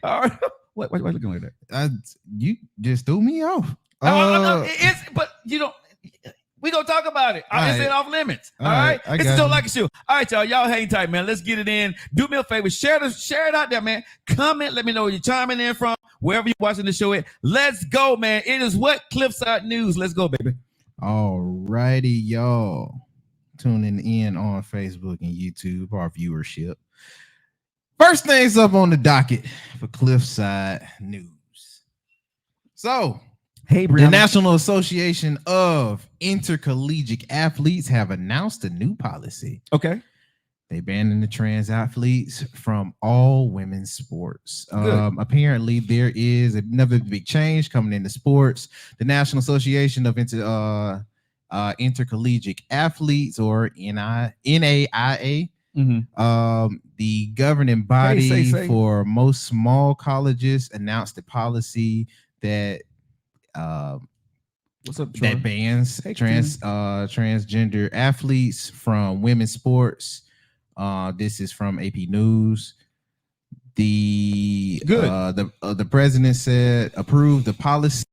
All right. What looking like that? You just threw me off. No, but you don't. We gonna talk about it. All It's right. off limits. All All right, right. I It's a got Joe you. Like a Show. All right, y'all. Y'all hang tight, man. Let's get it in. Do me a favor. Share it out there, man. Comment. Let me know where you're chiming in from. Wherever you're watching the show at. Let's go, man. It is what Cliffside News. Let's go, baby. All righty, y'all. Tuning in on Facebook and YouTube, our viewership. First things up on the docket for Cliffside News. So, Hey, the Brianna. National Association of Intercollegiate Athletes have announced a new policy. Okay. They banning the trans athletes from all women's sports. Good. Apparently, there is another big change coming into sports. The National Association of Intercollegiate Athletes, or NAIA, the governing body for most small colleges, announced a policy that what's up, Troy? that bans transgender athletes from women's sports. This is from AP News. The president said approved the policy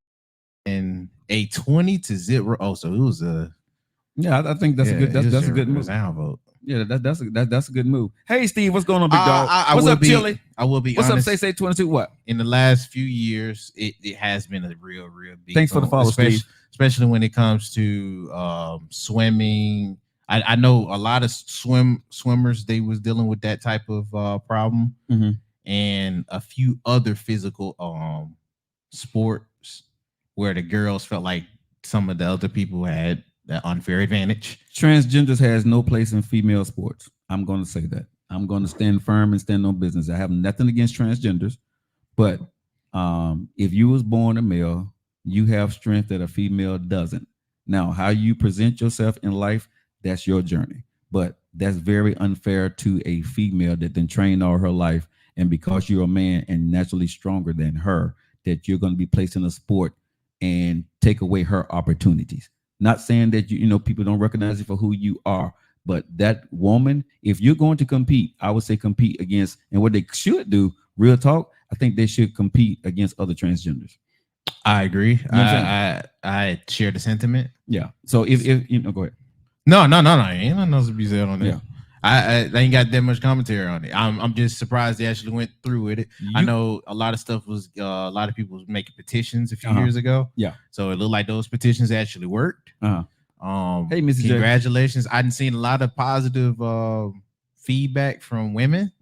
in a 20-0. Oh, so it was a I think that's a good that's a good move. Vote. Yeah, that's a good move. Hey, Steve, what's going on, big dog? What's up, Chili? I will be What's honest. up, Say 22? What? In the last few years, it has been a real big. Thanks for the follow, Steve. Especially when it comes to swimming. I know a lot of swimmers, they was dealing with that type of problem, and a few other physical sports where the girls felt like some of the other people had that unfair advantage. Transgenders has no place in female sports. I'm going to say that. I'm going to stand firm and stand on business. I have nothing against transgenders, but if you was born a male, you have strength that a female doesn't. Now, how you present yourself in life, that's your journey. But that's very unfair to a female that been trained all her life, and because you're a man and naturally stronger than her, that you're going to be placed in a sport and take away her opportunities. Not saying that people don't recognize you for who you are, but that woman, if you're going to compete, I would say compete against, and what they should do, real talk, I think they should compete against other transgenders. I agree. You know I share the sentiment. Yeah. So if go ahead. No, ain't nothing else to be said on that. Yeah. I ain't got that much commentary on it. I'm just surprised they actually went through with it. I know a lot of stuff was a lot of people was making petitions a few years ago. Yeah. So it looked like those petitions actually worked. Hey, Mrs. Congratulations. I didn't seen a lot of positive feedback from women.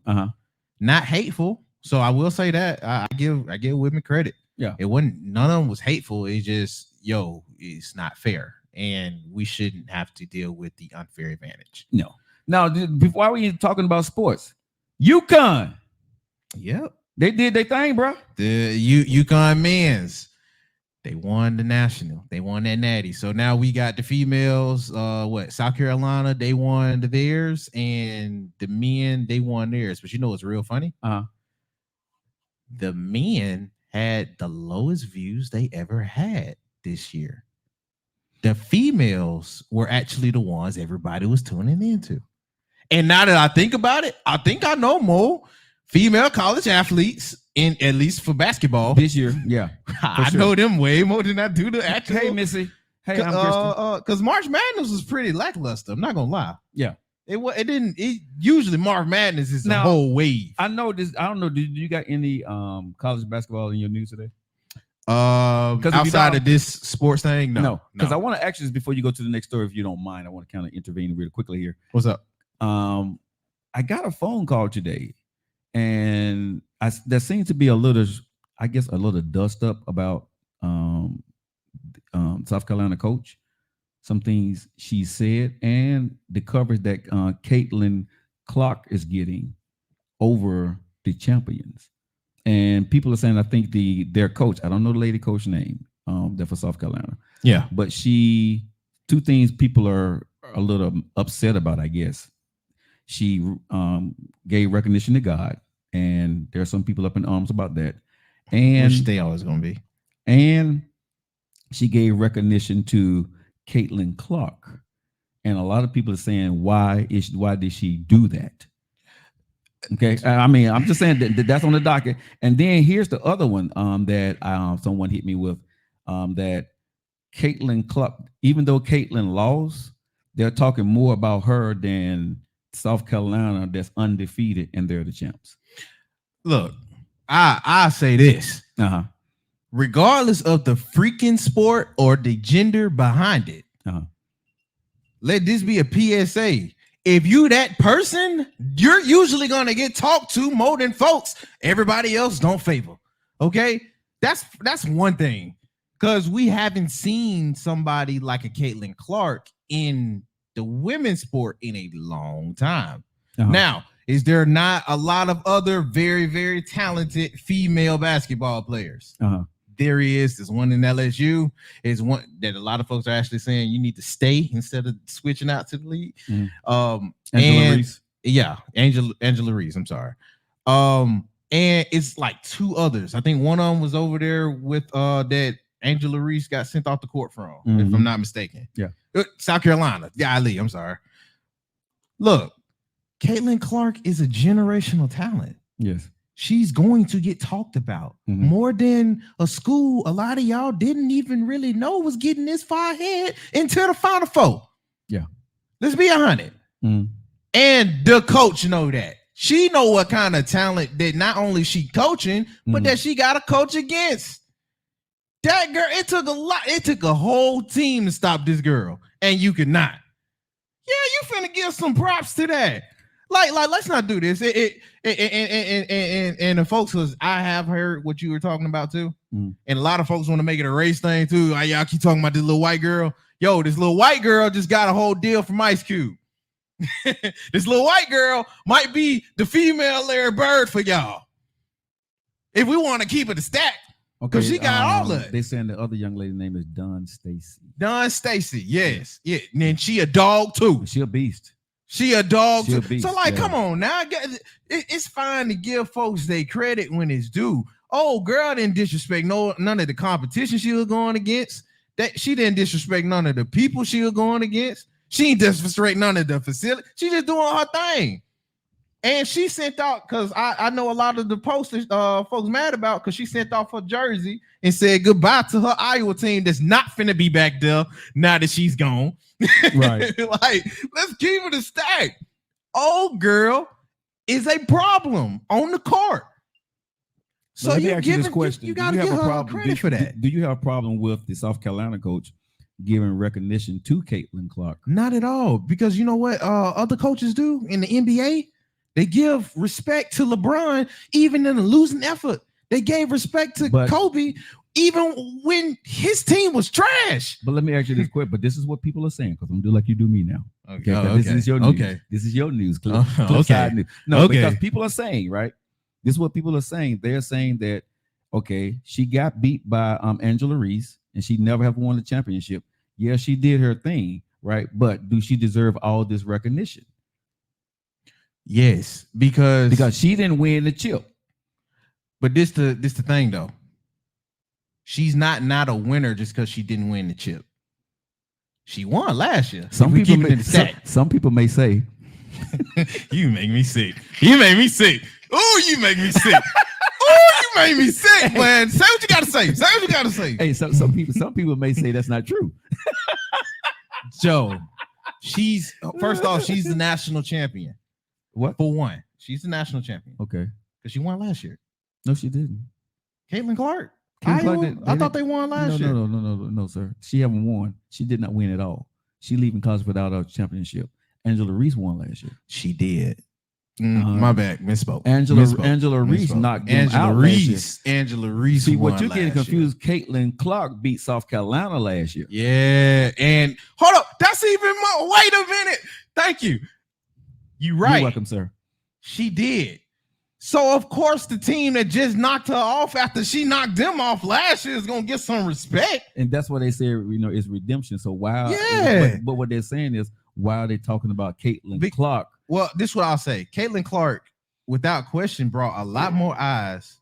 Not hateful. So I will say that I give women credit. Yeah. It wasn't, none of them was hateful. It's just, it's not fair. And we shouldn't have to deal with the unfair advantage. No. Now, before we talking about sports, UConn. Yep. They did their thing, bro. The UConn men's, they won the national. They won that natty. So now we got the females, South Carolina, they won theirs, and the men, they won theirs. But what's real funny? The men had the lowest views they ever had this year. The females were actually the ones everybody was tuning into. And now that I think about it, I think I know more female college athletes, at least for basketball this year. Yeah, I know them way more than I do the actual. Hey, Missy. Hey, I'm Christian. Because March Madness was pretty lackluster. I'm not gonna lie. Yeah, it didn't. Usually March Madness is a whole wave. I know this. I don't know. Did you got any college basketball in your news today? Outside of this sports thing, no. Because I want to ask you this before you go to the next story, if you don't mind. I want to kind of intervene really quickly here. What's up? I got a phone call today, and there seems to be a little dust up about South Carolina coach, some things she said, and the coverage that Caitlin Clark is getting over the champions. And people are saying, I think their coach, I don't know the lady coach name, they're for South Carolina. Yeah. But two things people are a little upset about, I guess. She gave recognition to God, and there are some people up in arms about that. And which they always going to be. And she gave recognition to Caitlin Clark. And a lot of people are saying, why did she do that? Okay, I mean, I'm just saying that that's on the docket. And then here's the other one that someone hit me with that Caitlin Clark. Even though Caitlin lost, they're talking more about her than South Carolina, that's undefeated and they're the champs. Look, I say this. Uh-huh. Regardless of the freaking sport or the gender behind it, let this be a PSA. If you that person, you're usually gonna get talked to more than folks everybody else don't favor. Okay, that's one thing, because we haven't seen somebody like a Caitlin Clark in the women's sport in a long time. Now, is there not a lot of other very, very talented female basketball players? There is. There's one in LSU. Is one that a lot of folks are actually saying you need to stay instead of switching out to the league. Angela Reese. Yeah, Angela Reese. I'm sorry. And it's like two others. I think one of them was over there with that Angela Reese got sent off the court from, if I'm not mistaken. Yeah. South Carolina. Yeah, Ali. I'm sorry. Look, Caitlin Clark is a generational talent. Yes. She's going to get talked about more than a school a lot of y'all didn't even really know was getting this far ahead into the Final Four. Yeah. Let's be 100. And the coach know that. She know what kind of talent that not only she coaching, but that she got to coach against. That girl, it took a lot. It took a whole team to stop this girl, and you could not. Yeah, you finna give some props to that. Like, let's not do this. And the folks, because I have heard what you were talking about too, and a lot of folks want to make it a race thing too. Y'all keep talking about this little white girl. Yo, this little white girl just got a whole deal from Ice Cube. This little white girl might be the female Larry Bird for y'all. If we want to keep it a stack. Okay, she got all of it. They saying the other young lady's name is Dawn Stacy. Dawn Stacy, yes. Yeah. And then she a dog too. She a beast. She a dog too. Beast, so like, come on now. It's fine to give folks their credit when it's due. Oh, girl didn't disrespect none of the competition she was going against. That she didn't disrespect none of the people she was going against. She ain't disrespect none of the facility. She just doing her thing. And she sent out, because I know a lot of the posters folks mad about, because she sent off her jersey and said goodbye to her Iowa team that's not finna be back there now that she's gone. Right. Like, let's keep it a stack. Oh, girl is a problem on the court. So let me ask you this question. You gotta give her credit for that. Do you have a problem with the South Carolina coach giving recognition to Caitlin Clark? Not at all, because you know what other coaches do in the NBA? They give respect to LeBron even in a losing effort. They gave respect to Kobe even when his team was trash. But let me ask you this quick. But this is what people are saying, because I'm gonna do like you do me now. Okay. This is your news. Okay. This is your news. Clip side news. No, because people are saying, right? This is what people are saying. They're saying that, okay, she got beat by Angela Reese and she never have won the championship. Yeah, she did her thing, right? But do she deserve all this recognition? Yes, because she didn't win the chip. But this the thing though. She's not a winner just because she didn't win the chip. She won last year. Some people may say, you make me sick. You make me sick. Oh, you make me sick. Oh, you made me sick, man. Say what you gotta say. Say what you gotta say. Hey, some people may say that's not true. Joe, first off, she's the national champion. What? For one, she's the national champion. Okay. Because she won last year. No, she didn't. Caitlin Clark. I thought they won last year. No, sir. She haven't won. She did not win at all. She leaving college without a championship. Angela Reese won last year. She did. My bad. Misspoke. Angela Reese knocked them out last year. Angela Reese. See, what you're getting confused, Caitlin Clark beat South Carolina last year. Yeah. And hold up. That's even more. Wait a minute. Thank you. You're right. You're welcome, sir. She did. So, of course, the team that just knocked her off after she knocked them off last year is going to get some respect. And that's what they say, it's redemption. So, why? Yeah. But what they're saying is, why are they talking about Caitlin Clark? Well, this is what I'll say. Caitlin Clark, without question, brought a lot more eyes.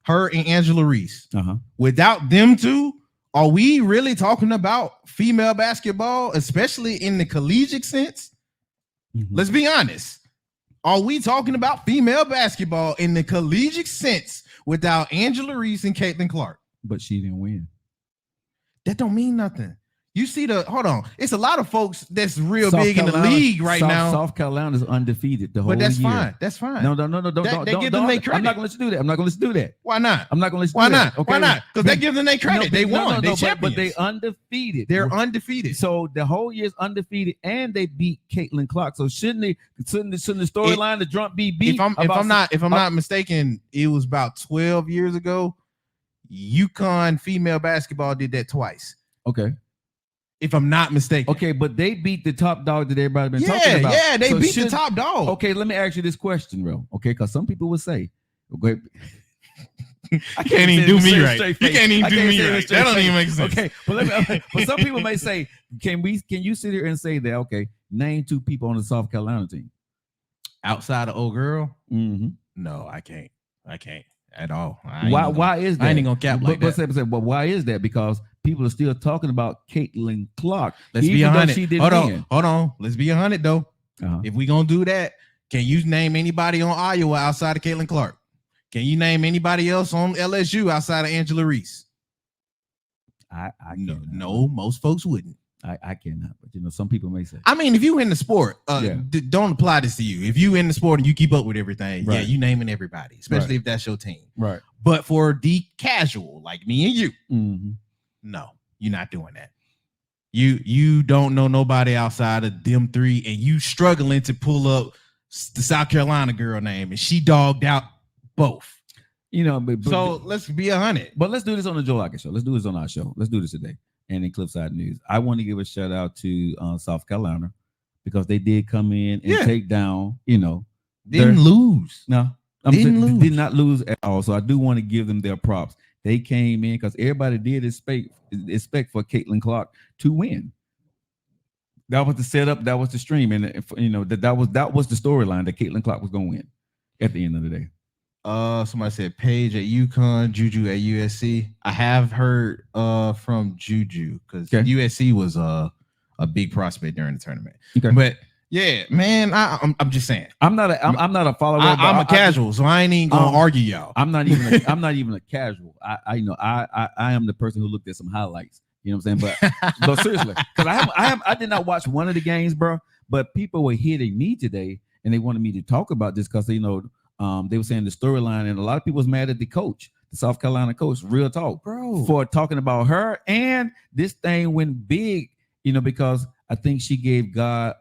Her and Angela Reese. Without them two, are we really talking about female basketball, especially in the collegiate sense? Let's be honest. Are we talking about female basketball in the collegiate sense without Angela Reese and Caitlin Clark? But she didn't win. That don't mean nothing. You see hold on. It's a lot of folks that's real South big Carolina, in the league right now. South Carolina is undefeated the whole But that's year. fine. That's fine. No, don't give them their credit. I'm not gonna let you do that. I'm not gonna let you do that. Why not? I'm not gonna let you Why do not? that. Okay? Why not? Because they give them their credit. They won. They but champions. they undefeated. They're undefeated. So the whole year's undefeated, and they beat Caitlin Clark. So shouldn't the storyline the drunk be beat? If I'm not mistaken, it was about 12 years ago. UConn female basketball did that twice. Okay. If I'm not mistaken. Okay, but they beat the top dog that everybody been talking about. Yeah, they beat the top dog. Okay, let me ask you this question, bro. Okay, because some people would say, okay, I can't even do me right. You can't even do me right. That don't even make sense. Okay, but some people may say, can you sit here and say that? Okay, name 2 people on the South Carolina team outside of old girl. Mm-hmm. No, I can't at all. Why is that? I ain't gonna cap like that. But why is that? Because people are still talking about Caitlin Clark. Let's be 100. Hold Hold on. Let's be 100 though. If we gonna do that, can you name anybody on Iowa outside of Caitlin Clark? Can you name anybody else on LSU outside of Angela Reese? I no, most folks wouldn't. I cannot, but some people may say. I mean, if you in the sport, don't apply this to you. If you in the sport and you keep up with everything, right. Yeah, you naming everybody, especially if that's your team. Right. But for the casual, like me and you, mm-hmm. No, you're not doing that. You don't know nobody outside of them 3, and you struggling to pull up the South Carolina girl name, and she dogged out both. So let's be 100. But let's do this on the Joe Lockett show. Let's do this on our show. Let's do this today. And in Cliffside News, I want to give a shout out to South Carolina because they did come in and take down. Didn't lose. No, did not lose at all. So I do want to give them their props. They came in because everybody did expect for Caitlin Clark to win. That was the setup. That was the stream, and that was the storyline that Caitlin Clark was going to win at the end of the day. Somebody said Paige at UConn, Juju at USC. I have heard from Juju because USC was a big prospect during the tournament. Okay. But yeah, man, I'm just saying. I'm not a follower. I'm a casual, so I ain't even gonna argue y'all. I'm not even a casual. I am the person who looked at some highlights. You know what I'm saying? But seriously, because I did not watch one of the games, bro. But people were hitting me today, and they wanted me to talk about this because they were saying the storyline, and a lot of people was mad at the coach, the South Carolina coach. Real talk, bro, for talking about her, and this thing went big, because I think she gave God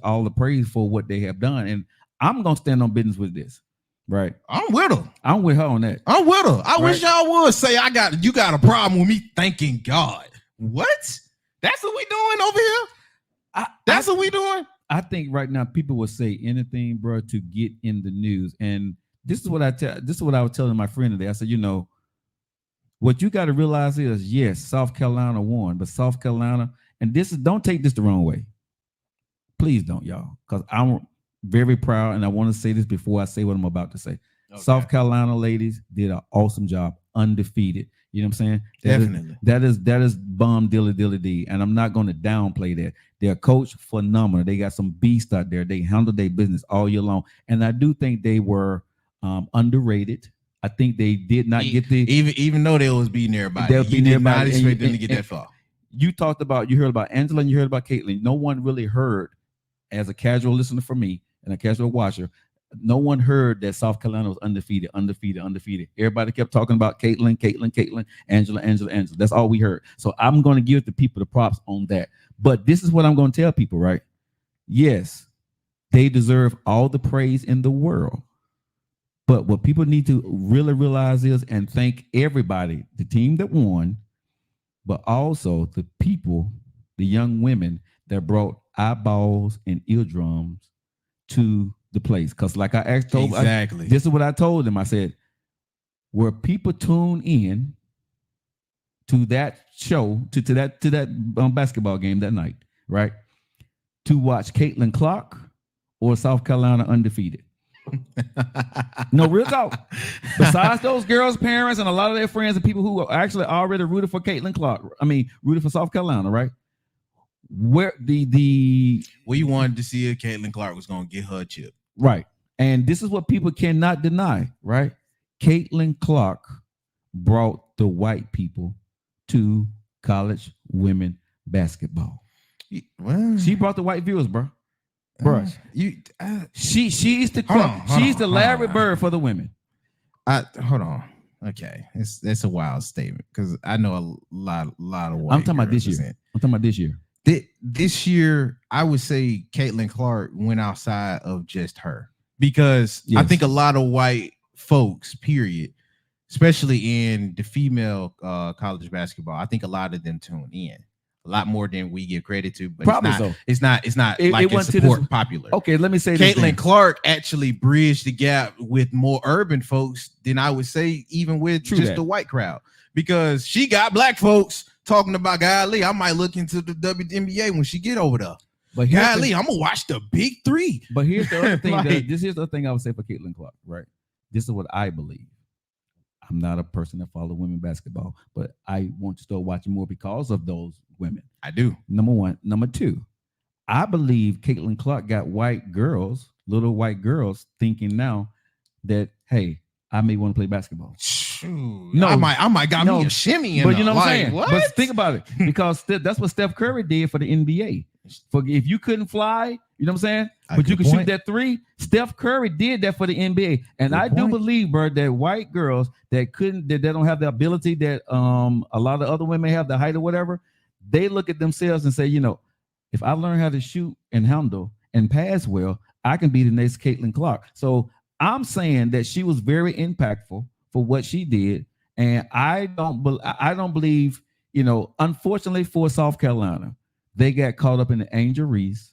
all the praise for what they have done, and I'm gonna stand on business with this. Right, I'm with her. I'm with her on that. I'm with her. I wish y'all would say you got a problem with me thanking God. What? That's what we doing over here? That's what we doing? I think right now people will say anything, bro, to get in the news. And this is what I was telling my friend today. I said, what you got to realize is, yes, South Carolina won, but South Carolina, and don't take this the wrong way. Please don't, y'all, because I'm very proud, and I want to say this before I say what I'm about to say. Okay. South Carolina ladies did an awesome job, undefeated. You know what I'm saying? Definitely. That is bomb dilly D, and I'm not going to downplay that. Their coach, phenomenal. They got some beasts out there. They handled their business all year long, and I do think they were underrated. I think they did not get the even though they was beating everybody. They was beating everybody. Not expect them to get that far. You heard about Angela and you heard about Caitlin. No one really heard, as a casual listener for me and a casual watcher, no one heard that South Carolina was undefeated. Everybody kept talking about Caitlin, Angela. That's all we heard. So I'm going to give the people the props on that. But this is what I'm going to tell people, right? Yes, they deserve all the praise in the world. But what people need to really realize is, and thank everybody, the team that won, but also the people, the young women that brought eyeballs and eardrums to the place. Because like I asked, this is what I told them. I said, where people tune in to that show, to that basketball game that night, right, to watch Caitlin Clark or South Carolina undefeated. No, real talk. Besides those girls' parents and a lot of their friends and people who are actually already rooted for Caitlin Clark, rooted for South Carolina, right? Where we wanted to see if Caitlin Clark was going to get her chip. Right. And this is what people cannot deny, right? Caitlin Clark brought the white people to college women basketball. Well, She brought the white viewers, bro. uh, Bro, you she's the hold on, she's the hold Larry on. Bird for the women. Hold on. Okay, it's a wild statement because I know a lot of white. I'm talking about this girls year. I'm talking about this year. This year, I would say Caitlin Clark went outside of just her because I Yes. think a lot of white folks, period, especially in the female college basketball, I think a lot of them tune in a lot more than we give credit to. But Probably so. It's not It like went it's to this- support popular. Okay, let me say this. Caitlin then. Clark actually bridged the gap with more urban folks than I would say even with True just that. the white crowd because she got black folks talking about golly, I might look into the WNBA when she get over there. But here's Golly, the, I'm gonna watch the big three. but here's the other thing. Like- This is the thing I would say for Caitlin Clark, right? This is what I believe. I'm not a person that follow women basketball, but I want to start watching more because of those women. I do. Number one. Number two, I believe Caitlin Clark got white girls, little white girls, thinking now that, hey, I may want to play basketball. Shoot, No, I might got no, me a shimmy. But you know what I'm saying? What? But think about it, because that's what Steph Curry did for the NBA. For if you couldn't fly, you know what I'm saying? But you Good could point. shoot that three. Steph Curry did that for the NBA. And Good I do point. believe, bro, that white girls that they don't have the ability that a lot of other women have, the height or whatever, they look at themselves and say, you know, if I learn how to shoot and handle and pass well, I can be the next Caitlin Clark. So I'm saying that she was very impactful for what she did. And I don't believe, you know, unfortunately for South Carolina, they got caught up in the Angel Reese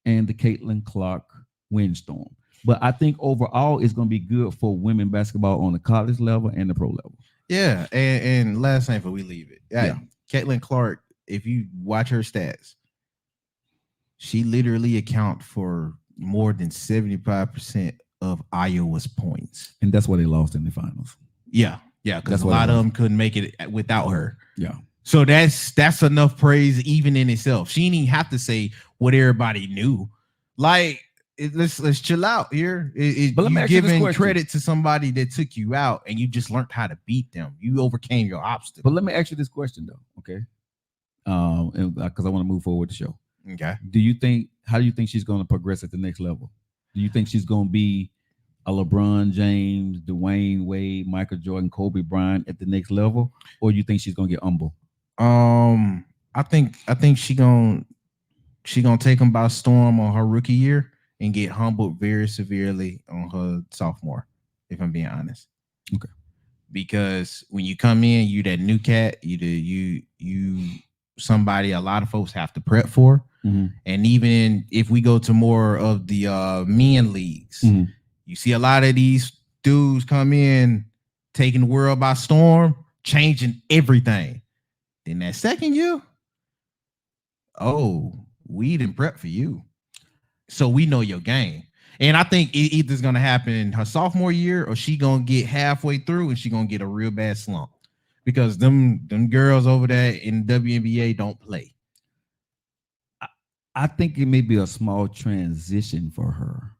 and the Caitlin Clark windstorm. But I think overall it's going to be good for women basketball on the college level and the pro level. Yeah, and last thing before we leave it, Yeah. Caitlin Clark. If you watch her stats, she literally account for more than 75% of Iowa's points. And that's why they lost in the finals. Yeah, because That's a what it lot of was. them couldn't make it without her. Yeah. So that's enough praise even in itself. She didn't even have to say what everybody knew. Like let's chill out here. But let me You ask you this giving question. credit to somebody that took you out and you just learned how to beat them. You overcame your obstacle. But let me ask you this question though, okay? And because I want to move forward with the show. Okay. How do you think she's going to progress at the next level? Do you think she's going to be a LeBron James, Dwayne Wade, Michael Jordan, Kobe Bryant at the next level, or you think she's going to get humble? I think she gonna take them by storm on her rookie year and get humbled very severely on her sophomore, if I'm being honest. Okay. Because when you come in, you that new cat, you somebody a lot of folks have to prep for. Mm-hmm. And even if we go to more of the men leagues, Mm-hmm. you see a lot of these dudes come in, taking the world by storm, changing everything. Then that second year, we didn't prep for you. So we know your game. And I think it either's going to happen her sophomore year or she going to get halfway through and she going to get a real bad slump. Because them girls over there in WNBA don't play. I think it may be a small transition for her.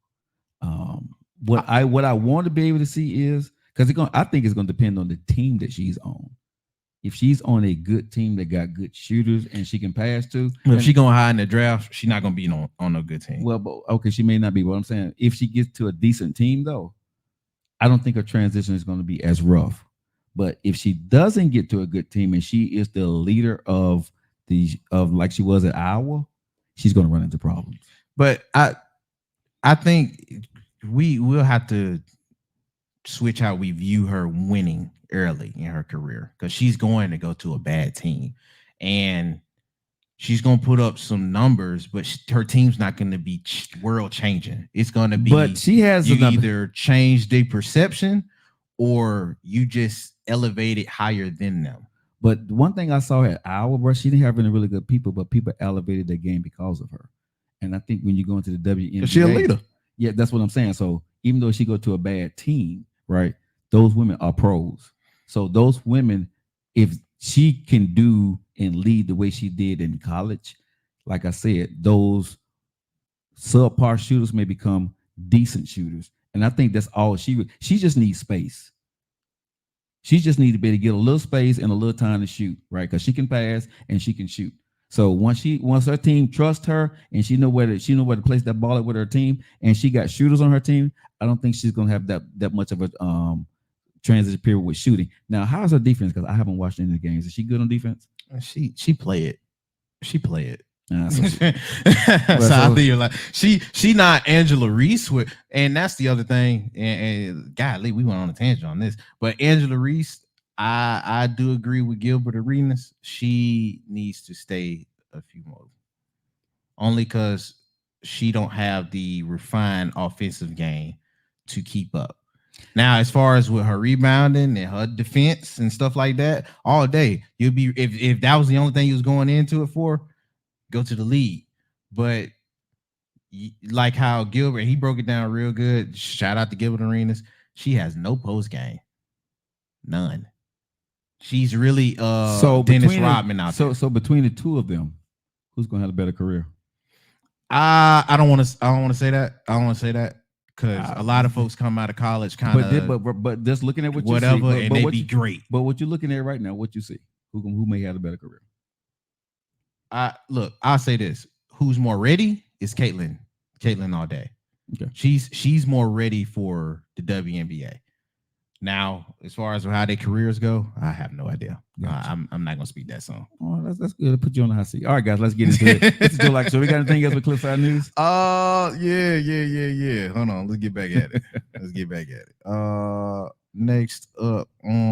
What I want to be able to see is because I think it's going to depend on the team that she's on. If she's on a good team that got good shooters and she can pass to, If she going high in the draft, she's not going to be on a good team. Well, but, okay, she may not be. What I'm saying, if she gets to a decent team, though, I don't think her transition is going to be as rough. But if she doesn't get to a good team and she is the leader of like she was at Iowa, she's going to run into problems. But I think we will have to switch how we view her winning early in her career because she's going to go to a bad team and she's going to put up some numbers, but her team's not going to be world changing. It's going to be, but she has either change the perception or you just elevate it higher than them. But one thing I saw at Iowa, bro, she didn't have any really good people, but people elevated their game because of her. And I think when you go into the WNBA, she's a leader. Yeah, that's what I'm saying. So even though she go to a bad team, right, those women are pros. So those women, if she can do and lead the way she did in college, like I said, those subpar shooters may become decent shooters. And I think that's all she just needs space. She just needs to be able to get a little space and a little time to shoot, right? Because she can pass and she can shoot. So once her team trusts her and she know where to place that ball at with her team, and she got shooters on her team, I don't think she's gonna have that much of a transition period with shooting. Now, how's her defense? Because I haven't watched any of the games. Is she good on defense? She play it. She play it. So So I think you're like she not Angela Reese with, and that's the other thing. And golly, we went on a tangent on this, but Angela Reese, I do agree with Gilbert Arenas. She needs to stay a few more, only because she don't have the refined offensive game to keep up. Now, as far as with her rebounding and her defense and stuff like that, all day you'll be if that was the only thing you was going into it for, go to the league. But like how Gilbert, he broke it down real good. Shout out to Gilbert Arenas. She has no post game, none. She's really Dennis Rodman out there. So between the two of them, who's gonna have a better career? I don't want to say that. I don't want to say that because a lot of folks come out of college kind of, but just looking at what whatever, you see, and they be great. But what you're looking at right now, what you see, who may have a better career? I'll say this: who's more ready is Caitlin. Caitlin all day. Okay. She's more ready for the WNBA. Now, as far as how their careers go, I have no idea. Gotcha. I'm not gonna speak that song. Oh, that's good to put you on the hot seat. All right, guys, let's get into it. So we got anything else with Cliffside News? Yeah. Hold on, let's get back at it. Next up on